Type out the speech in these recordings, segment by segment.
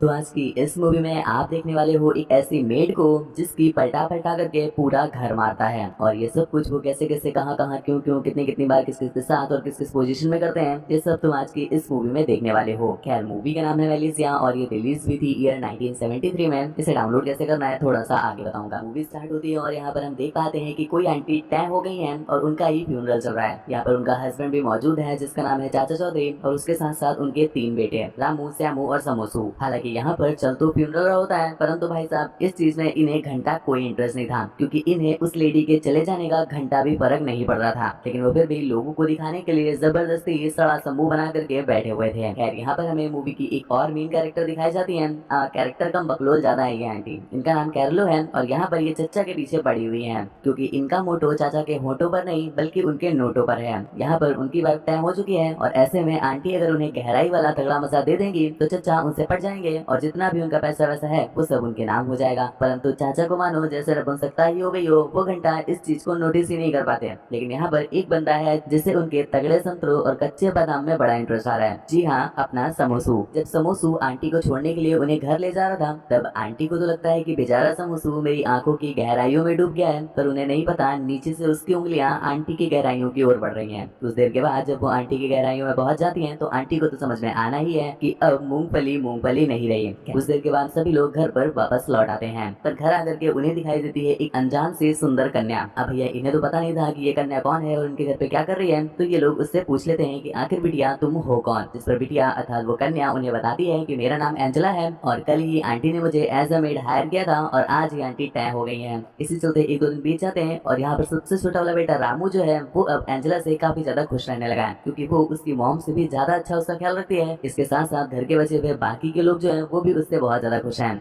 तो आज की इस मूवी में आप देखने वाले हो एक ऐसी मेड को जिसकी पलटा पलटा करके पूरा घर मारता है। और ये सब कुछ वो कैसे कैसे कहाँ कहाँ क्यों क्यों कितनी कितनी बार किस किस के साथ और किस किस पोजीशन में करते हैं, ये सब तुम आज की इस मूवी में देखने वाले हो। खैर, मूवी का नाम है वेलिसिया और ये रिलीज हुई थी ईयर 1973 में। इसे डाउनलोड कैसे करना है थोड़ा सा आगे बताऊंगा। मूवी स्टार्ट होती है और यहाँ पर हम देख पाते हैं कि कोई आंटी तय हो गई है और उनका ही फ्यूनरल चल रहा है। यहाँ पर उनका हस्बैंड भी मौजूद है जिसका नाम है चाचा चौधरी, और उसके साथ साथ उनके 3 बेटे हैं, रामू, श्यामू और समोसू। हालांकि यहाँ पर चल तो फ्यूनरल होता है, परंतु भाई साहब इस चीज में इन्हें घंटा कोई इंटरेस्ट नहीं था, क्योंकि इन्हें उस लेडी के चले जाने का घंटा भी फर्क नहीं पड़ रहा था। लेकिन वो फिर भी लोगों को दिखाने के लिए जबरदस्ती सड़ा समूह बना करके बैठे हुए थे। खैर, यहाँ पर हमें मूवी की एक और मेन कैरेक्टर दिखाई जाती है। कैरेक्टर कम बकलोल ज्यादा है ये आंटी। इनका नाम कैरलो है और यहाँ पर ये चचा के पीछे पड़ी हुई है, क्योंकि इनका मोटो चाचा के होठों पर नहीं बल्कि उनके नोटों पर है। यहाँ पर उनकी वाइफ तय हो चुकी है और ऐसे में आंटी अगर उन्हें गहराई वाला तगड़ा मजा दे देंगी तो चचा उनसे पट जाएंगे और जितना भी उनका पैसा वैसा है वो सब उनके नाम हो जाएगा। परंतु चाचा को मानो जैसे नपुंसकता ही हो गई हो, वो घंटा इस चीज को नोटिस ही नहीं कर पाते। लेकिन यहाँ पर एक बंदा है जिसे उनके तगड़े संतरों और कच्चे बादाम में बड़ा इंटरेस्ट आ रहा है। जी हाँ, अपना समोसू। जब समोसू आंटी को छोड़ने के लिए उन्हें घर ले जा रहा था, तब आंटी को तो लगता है कि बेचारा समोसू मेरी आंखों की गहराइयों में डूब गया है, पर उन्हें नहीं पता नीचे से उसकी उंगलियां आंटी की गहराइयों की ओर बढ़ रही हैं। कुछ देर के बाद जब वो आंटी की गहराइयों में पहुंच जाती हैं, तो आंटी को तो समझ में आना ही है कि अब मूंगफली मूंगफली नहीं रही। कुछ देर के बाद सभी लोग घर पर वापस लौट आते हैं, पर घर आकर के उन्हें दिखाई देती है एक अनजान सी सुंदर कन्या। अब भैया इन्हें तो पता नहीं था कि ये कन्या कौन है और उनके घर पे क्या कर रही है, तो ये लोग उससे पूछ लेते हैं कि आखिर बिटिया तुम हो कौन। जिस पर बिटिया अर्थात वो कन्या उन्हें बताती है कि मेरा नाम एंजेला है और कल ही आंटी ने मुझे एज अ मेड हायर किया था और आज ही आंटी तय हो गई है। इसी चलते एक दो दिन बीत जाते हैं और यहाँ पर सबसे छोटा वाला बेटा रामू जो है वो अब एंजेला से काफी ज्यादा खुश रहने लगा है, क्योंकि वो उसकी मॉम से भी ज्यादा अच्छा उसका ख्याल रखती है। इसके साथ साथ घर के बचे हुए बाकी के लोग जो है वो भी उससे बहुत ज्यादा खुश हैं।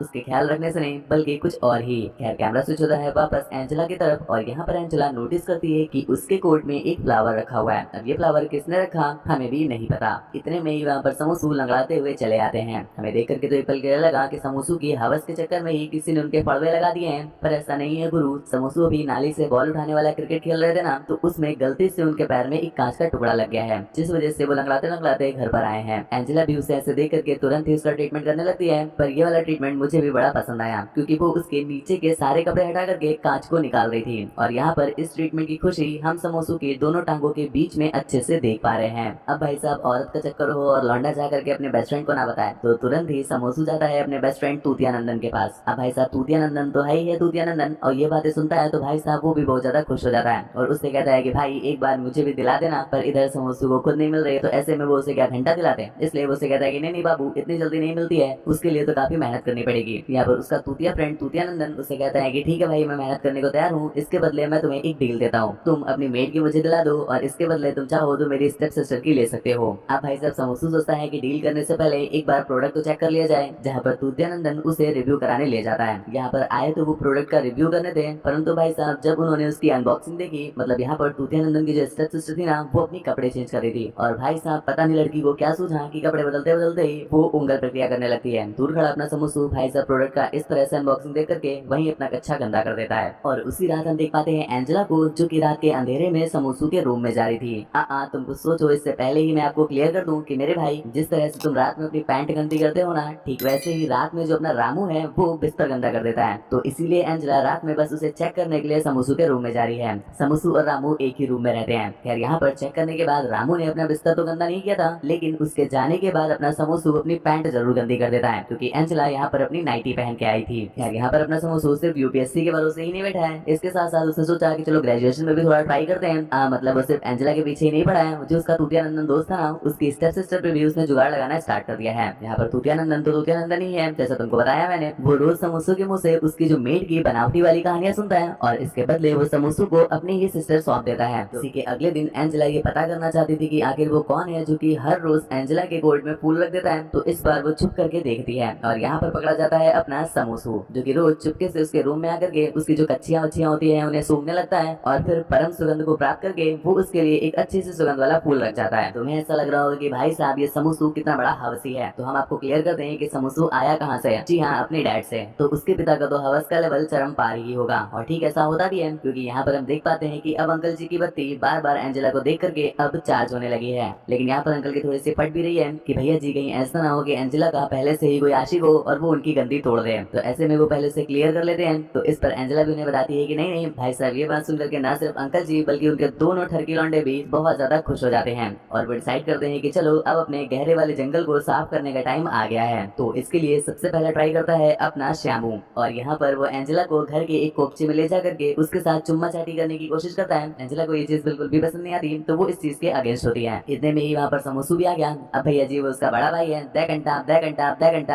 उसके ख्याल रखने से नहीं बल्कि कुछ और ही। खैर, कैमरा स्विच होता है वापस एंजेला की तरफ और यहाँ पर एंजेला नोटिस करती है कि उसके कोट में एक फ्लावर रखा हुआ है। अब ये फ्लावर किसने रखा हमें भी नहीं पता। इतने में ही वहाँ पर समोसू लंगड़ाते हुए चले आते हैं। हमें देख करके तो एक पल के लगा कि समोसू की हवस के चक्कर में ही किसी ने उनके फड़वे लगा दिए हैं, पर ऐसा नहीं है गुरु। समोसू अभी नाली से बॉल उठाने वाला क्रिकेट खेल रहे थे ना, तो उसमें गलती से उनके पैर में एक कांच का टुकड़ा लग गया है, जिस वजह से वो लंगड़ाते लंगड़ाते घर पर आए हैं। एंजेला भी उसे ऐसे देख करके तुरंत ही उसका ट्रीटमेंट करने लगती है, पर ये वाला ट्रीटमेंट मुझे भी बड़ा पसंद आया, क्योंकि वो उसके नीचे के सारे कपड़े हटा करके कांच को निकाल रही थी। और यहाँ पर इस ट्रीटमेंट की खुशी हम समोसू के दोनों टांगों के बीच में अच्छे से देख पा रहे हैं। अब भाई साहब औरत का चक्कर हो और लौंडा जा करके अपने बेस्ट फ्रेंड को ना बताए, तो तुरंत ही समोसू जाता है अपने बेस्ट फ्रेंड तूतिया नंदन के पास। अब भाई साहब तूतिया नंदन तो है ही है तूतिया नंदन, और ये बातें सुनता है तो भाई साहब वो भी बहुत ज्यादा खुश हो जाता है और उससे कहता है कि भाई एक बार मुझे भी दिला देना। पर इधर समोसू को खुद नहीं मिल रही, तो ऐसे में वो उसे क्या घंटा दिलाते हैं। इसलिए वो उसे कहता है कि नहीं नहीं बाबू, इतनी जल्दी नहीं मिलती है, उसके लिए तो काफी मेहनत करनी पड़ेगी। यहाँ पर उसका तूतिया फ्रेंड तूतिया नंदन उसे कहता है कि ठीक है भाई, मैं मेहनत करने को तैयार हूँ, इसके बदले मैं तुम्हें एक डील देता हूँ, तुम अपनी मेड की मुझे दिला दो और इसके बदले तुम चाहो तो मेरी स्टेप सिस्टर की ले सकते हो। अब भाई साहब समोसू सोचता है कि डील करने से पहले एक बार प्रोडक्ट तो चेक कर लिया जाए, जहाँ पर तूतिया नंदन उसे रिव्यू कराने ले जाता है। यहाँ पर आए तो वो प्रोडक्ट का रिव्यू करने थे, परंतु भाई साहब जब उन्होंने उसकी अनबॉक्सिंग देखी, मतलब यहाँ पर तूतिया नंदन की जो स्टेप सिस्टर थी ना, वो अपनी कपड़े चेंज कर रही थी और भाई साहब पता नहीं लड़की को क्या सूझा कि कपड़े बदलते बदलते ही वो उंगल प्रक्रिया करने लगती है। दूर खड़ा अपना समोसू भाई साहब प्रोडक्ट का इस तरह से अनबॉक्सिंग देख करके वहीं अपना कच्चा गंदा कर देता है। और उसी रात हम देख पाते हैं एंजेला को, जो कि रात के अंधेरे में समोसू के रूम में जा रही थी। तुम कुछ सोचो, इससे पहले ही मैं आपको क्लियर कर दूं कि मेरे भाई, जिस तरह से तुम रात में अपनी पैंट गंदी करते हो ना, ठीक वैसे ही रात में जो अपना रामू है वो बिस्तर गंदा कर देता है। तो इसीलिए एंजेला रात में बस उसे चेक करने के लिए समोसू के रूम में जा रही है। समोसू और रामू एक ही रूम में रहते हैं। खैर, यहाँ पर चेक करने के बाद रामू ने अपना बिस्तर तो गंदा नहीं किया था, लेकिन उसके जाने के बाद अपना समोसू अपनी पैंट जरूर गंदी कर देता है, क्योंकि एंजेला यहाँ पर अपनी नाइटी पहन के आई थी। खैर, यहाँ पर अपना समोसू सिर्फ यूपीएससी के भरोसे ही नहीं बैठा है, इसके साथ साथ उसने सोचा कि चलो ग्रेजुएशन में भी थोड़ा ट्राई करते हैं। मतलब वो सिर्फ एंजेला के पीछे ही नहीं पड़ा है, जो उसका तूतिया नंदन दोस्त था ना, उसकी स्टेप सिस्टर पे भी उसने जुगाड़ लगाना स्टार्ट कर दिया है। यहाँ पर तूतिया नंदन तो तूतिया नंदन ही है, जैसा तुमको बताया मैंने। वो रोज समोसू के मुंह से उसकी जो मेड की बनावटी वाली कहानियां सुनता है और इसके बदले वो समोसू को अपनी ही सिस्टर सौंप देता है। इसी के अगले दिन एंजेला ये पता करना चाहती थी कि आखिर वो कौन है जो कि हर रोज एंजेला के कोर्ट में फूल रख देता है, तो इस बार वो छुप करके देखती है और यहाँ पर पकड़ा जाता है अपना समोसू, जो कि रोज चुपके से उसके रूम में आकर के उसकी जो कच्चियां वच्चियां होती है उन्हें सूंघने लगता है और फिर परम सुगंध को प्राप्त करके वो उसके लिए एक अच्छी सी सुगंध वाला फूल रख जाता है। तुम्हें ऐसा लग रहा होगा कि भाई साहब ये समोसू कितना बड़ा हवसी है, तो हम आपको क्लियर करते हैं कि समोसू आया कहाँ से है। जी हाँ, अपने डैड से। तो उसके पिता का तो हवस का लेवल चरम पार ही होगा, और ठीक ऐसा होता भी है, क्योंकि यहाँ पर हम देख पाते हैं कि अब अंकल जी की बत्ती बार बार एंजेला को देख करके अब चार्ज होने लगी है। लेकिन यहाँ पर अंकल की थोड़ी सी फट भी रही है कि भैया जी कहीं ऐसा ना हो कि एंजेला का पहले से ही कोई आशिक हो और वो उनकी गंदी तोड़ रहे हैं। तो ऐसे में वो पहले से क्लियर कर लेते हैं। तो इस पर एंजेला भी उन्हें बताती है कि नहीं नहीं भाई साहब, ये बात सुनकर के ना सिर्फ अंकल जी बल्कि उनके दोनों ठरकी लौंडे भी बहुत ज्यादा खुश हो जाते हैं और वो डिसाइड करते हैं कि चलो अब अपने गहरे वाले जंगल को साफ करने का टाइम आ गया है। तो इसके लिए सबसे पहला ट्राई करता है अपना श्यामू, और यहाँ पर वो एंजेला को घर के एक कोपचे में ले जा करके उसके साथ चुम्मा चाटी करने की कोशिश करता है। एंजेला को ये चीज बिल्कुल भी पसंद नहीं आती, तो वो इस चीज के अगेंस्ट होती है। इतने में ही वहाँ पर समोसू भी आ गया। अब भैया जी वो उसका बड़ा भाई है, दे घंटा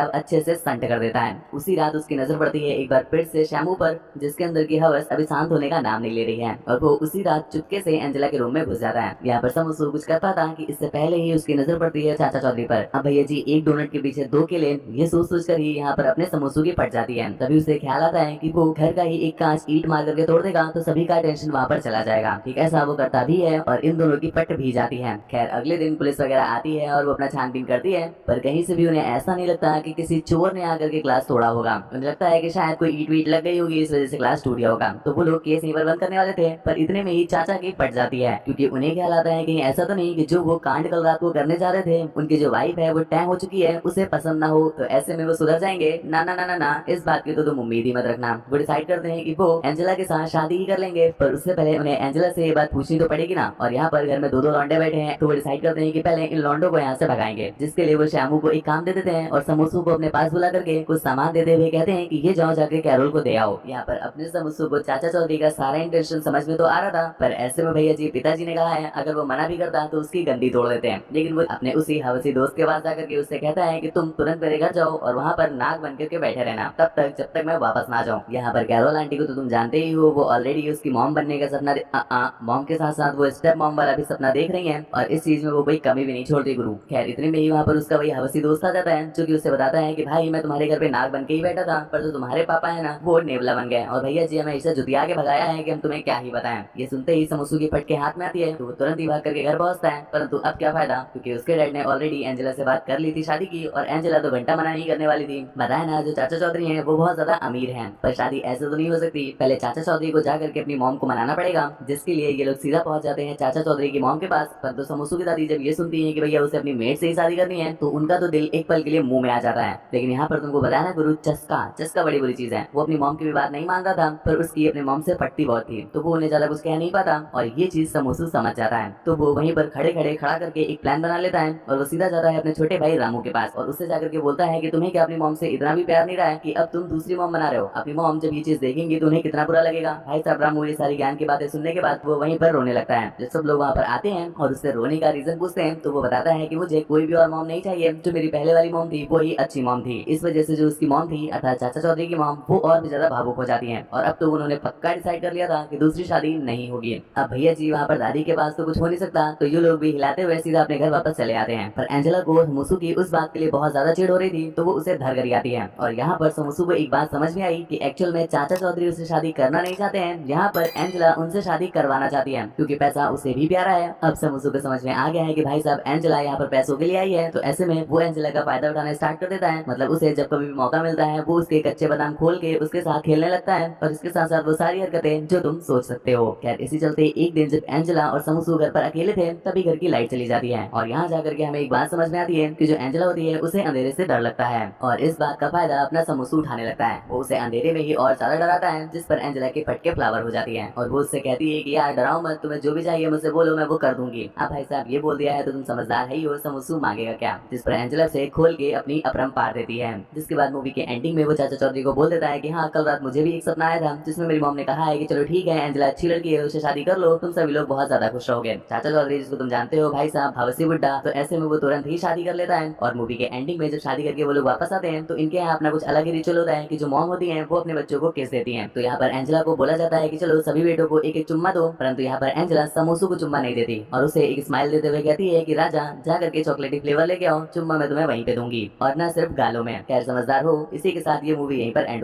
अच्छे से संट कर देता है। उसी रात उसकी नजर पड़ती है एक बार फिर से श्यामू पर, जिसके अंदर की हवस अभी शांत होने का नाम नहीं ले रही है, और वो उसी रात चुपके से एंजेला के रूम में घुस जाता है। यहाँ पर समोसू कुछ कर पाता कि इससे पहले ही उसकी नजर पड़ती है चाचा चौधरी पर। अब भैया जी एक डोनट के पीछे दो केले, ये सोच कर ही यहाँ पर अपने समोसू की पट जाती है। तभी उसे ख्याल आता है कि वो घर का ही एक कांच ईंट मार करके तोड़ देगा तो सभी का टेंशन वहाँ पर चला जाएगा। ठीक ऐसा वो करता भी है और इन दोनों की पट भी जाती है। खैर अगले दिन पुलिस वगैरह आती है और वो अपना छानबीन करती है, पर कहीं से भी उन्हें ऐसा नहीं लगता कि किसी चोर ने आकर के ग्लास तोड़ा होगा। उन्हें लगता है कि शायद कोई ईंट वीट लग गई होगी, इस वजह से ग्लास टूट गया होगा। तो वो लोग केस यहीं पर बंद करने वाले थे, पर इतने में ही चाचा की पट जाती है, क्योंकि उन्हें ख्याल आता है कि ऐसा तो नहीं कि जो वो कांड कल रात को करने जा रहे थे उनकी जो वाइफ है वो टैंग हो चुकी है, उसे पसंद ना हो, तो ऐसे में वो सुधर जाएंगे। ना ना ना ना ना, इस बात की तो तुम उम्मीद ही मत रखना। वो डिसाइड करते हैं कि वो एंजेला के साथ शादी ही कर लेंगे, पर उससे पहले उन्हें एंजेला से ये बात पूछनी तो पड़ेगी ना। और यहाँ पर घर में दो दो लौंडे बैठे हैं, तो वो डिसाइड करते हैं कि पहले इन लौंडों को यहाँ से भगाएंगे, जिसके लिए वो श्यामू को एक काम दे देते हैं और समोसू को अपने पास बुला करके कुछ सामान देते हुए कहते हैं कि ये जाओ जाके कैरोल को दे आओ। यहाँ पर अपने समोसू को चाचा चौधरी का सारा इंटेंशन समझ में तो आ रहा था, पर ऐसे में भैया जी पिताजी ने कहा है अगर वो मना भी करता तो उसकी गंदी तोड़ देते हैं। लेकिन वो अपने उसी हवसी दोस्त के पास जाकर के उससे कहता है कि तुम तुरंत मेरे घर जाओ और वहाँ पर नाक बन करके बैठे रहना तब तक जब तक मैं वापस ना जाऊँ। यहाँ पर कैरोल आंटी को तो तुम जानते ही हो, वो ऑलरेडी उसकी मॉम बनने का सपना मॉम के साथ साथ वो स्टेप मॉम वाला भी सपना देख रही है, और इस चीज में वो कोई कमी भी नहीं छोड़ती गुरु। खैर इतने में ही वहाँ पर उसका वही हवसी दोस्त आ जाता है, जो कि उससे बताता है कि भाई मैं तुम्हारे घर पे नाक बन के ही बैठा था, पर जो तुम्हारे पापा है ना वो नेवला बन गए, और भैया जी हमें ऐसा जुतिया के भगाया है कि हम तुम्हें क्या ही बताएं। ये सुनते ही समोसू की पट के हाथ में आती है, तो वो तुरंत ही भाग करके घर पहुंचता है। परंतु अब क्या फायदा, क्योंकि उसके डैड ने ऑलरेडी एंजेला से बात कर ली थी शादी की, और एंजेला तो घंटा मना नहीं करने वाली थी। बताया ना जो चाचा चौधरी है वो बहुत ज्यादा अमीर है, पर शादी ऐसे तो नहीं हो सकती, पहले चाचा चौधरी को जाकर के अपनी मॉम को मनाना पड़ेगा, जिसके लिए ये लोग सीधा पहुंच जाते हैं चाचा चौधरी की मॉम के पास। परंतु समोसू की दादी जब ये सुनती है कि भैया उसे अपनी मेट से ही शादी करनी है, तो उनका तो दिल एक पल के लिए मुंह में आ जाता है। लेकिन यहाँ पर तुमको बताया ना गुरु, चस्का चस्का बड़ी बुरी चीज है। वो अपनी मॉम की भी बात नहीं मान रहा था, पर उसकी अपनी मॉम से पटती बहुत थी, तो वो उन्हें ज्यादा कुछ कह नहीं पाता, और ये चीज समोसू समझ जाता है। तो वो वहीं पर खड़े खड़े खड़ा करके एक प्लान बना लेता है, और वो सीधा जाता है अपने छोटे भाई रामू के पास, और उससे जाकर के बोलता है कि तुम्हें क्या अपनी मॉम से इतना भी प्यार नहीं रहा है कि अब तुम दूसरी मॉम बना रहे हो। अपनी मॉम जब ये चीज देखेंगी तो उन्हें कितना बुरा लगेगा। भाई साहब रामू ये सारी ज्ञान की बातें सुनने के बाद वो वहीं पर रोने लगता है। जब सब लोग वहाँ पर आते हैं और उससे रोने का रीजन पूछते हैं, तो वो बताता है कि मुझे कोई भी और मॉम नहीं चाहिए, जो मेरी पहले वाली मॉम थी वो ही अच्छी मॉम थी। इस वजह से जो उसकी मॉम थी अर्थात चाचा चौधरी की मॉम, वो और भी ज्यादा भावुक हो जाती है, और अब तो उन्होंने पक्का डिसाइड कर लिया था कि दूसरी शादी नहीं होगी। अब भैया जी वहाँ पर दादी के पास तो कुछ हो नहीं सकता, तो ये लोग भी हिलाते हुए सीधा अपने घर वापस चले आते हैं। पर एंजेला को समोसू की उस बात के लिए बहुत ज्यादा चिढ़ हो रही थी, तो वो उसे धर कर आती है। और यहाँ पर समोसू को एक बात समझ में आई कि एक्चुअल में चाचा चौधरी उससे शादी करना नहीं चाहते हैं, यहाँ पर एंजेला उनसे शादी करवाना चाहती है, क्योंकि पैसा उसे भी प्यारा है। अब समोसू को समझ में आ गया है कि भाई साहब एंजेला यहाँ पर पैसों के लिए आई है, तो ऐसे में वो एंजेला का फायदा उठाना स्टार्ट कर देता है। मतलब उसे जब कभी भी मौका मिलता है वो उसके कच्चे बादाम खोल के उसके साथ खेलने लगता है, और इसके साथ साथ वो सारी हरकतें जो तुम सोच सकते हो। खैर इसी चलते एक दिन जब एंजेला और समोसू घर पर अकेले थे, तभी घर की लाइट चली जाती है, और यहाँ जाकर के हमें एक बात समझ में आती है कि जो एंजेला होती है उसे अंधेरे से डर लगता है, और इस बात का फायदा अपना समोसू उठाने लगता है। वो उसे अंधेरे में ही और ज्यादा डराता है, जिस पर एंजेला की फटके फ्लावर हो जाती है, और वो उससे कहती है कि यार डराओ मत, तुम्हें जो भी चाहिए मुझसे बोलो, मैं वो कर दूंगी। अब भाई साहब ये बोल दिया है तो तुम समझदार है ही हो, समोसू मांगेगा क्या। जिस पर एंजेला से खोल के अपनी अपरम पार देती है। जिसके बाद मूवी के एंडिंग में वो चाचा चौधरी को बोल देता है कि हाँ कल रात मुझे भी एक सपना आया था, जिसमें मेरी मॉम ने कहा है कि चलो ठीक है एंजेला अच्छी लड़की है, उससे शादी कर लो, तुम सभी लोग बहुत ज्यादा खुश रहोगे। चाचा चौधरी जिसको तुम जानते हो भाई साहब हवसी बुड्ढा, तो ऐसे में वो तुरंत ही शादी कर लेता है। और मूवी के एंडिंग में जब शादी करके वो लोग वापस आते हैं, तो इनके यहाँ अपना कुछ अलग ही रिचुअल होता है कि जो मॉम होती है वो अपने बच्चों को किस देती है। तो यहाँ पर एंजेला को बोला जाता है कि चलो सभी बेटों को एक एक चुम्मा दो, परंतु यहाँ पर एंजेला समोसू को चुम्मा नहीं देती, और उसे एक स्माइल देते हुए कहती है कि राजा जा करके चॉकलेटी फ्लेवर लेके आओ, चुम्मा मैं तुम्हें वहीं पे दूंगी, और ना सिर्फ गालों में। खैर समझदार हो। इसी के साथ ये मूवी यहीं पर एंड